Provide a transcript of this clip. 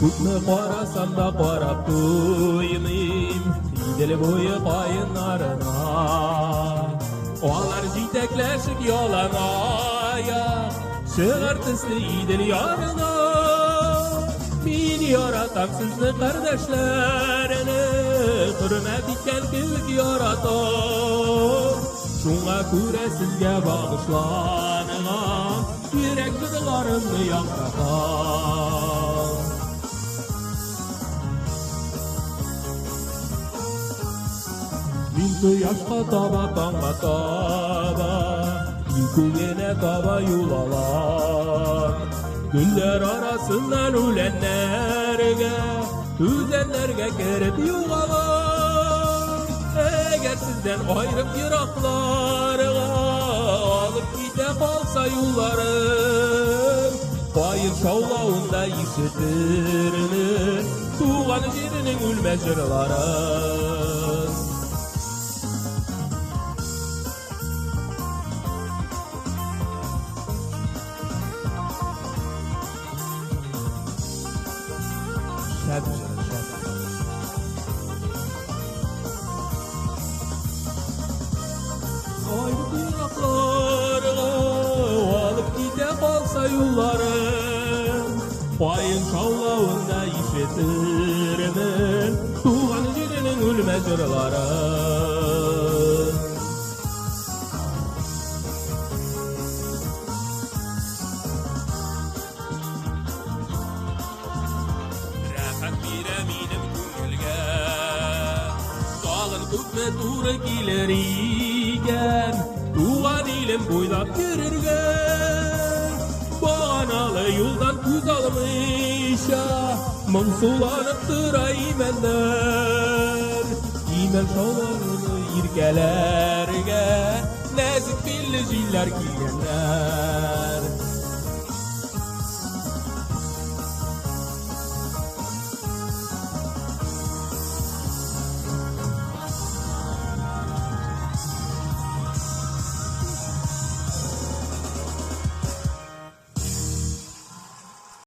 Көпні қарасам да қарап тойыным, идел бойы қайынарына. Олар жетекләшіп яланaya, шығар тісті идел ярына. Мен яратам сізді қардашларыны, құрмет еткен кеуік яратам. Шуңа күрә сізге бағышланығам, жүрек жыдыларымны яңратам. Мен құяшқа таба, таңға таба, үйкігене таба юлалам. Güller arasından ölenlerge, düzenlerge kerip yuğalar. Eğer sizden ayrıp yıraklarga, alıp gide kalsa yollarım. Bayır şavlağında işitirini, tuğan yerinin ülmez jırlarım. Ayrı duyaklarına alıp gide kalsa yollarım. Payın şavlağında işitirimin, tuğan yerinin ülmez jırlarım. Көпме туры келер иген, туған елім бойлап жүрген. Бағаналы юлдан көз алмайша, мұңсуланып тұра именler. Имен шауларыны еркелерге, нәзік белі жиллер келгенler.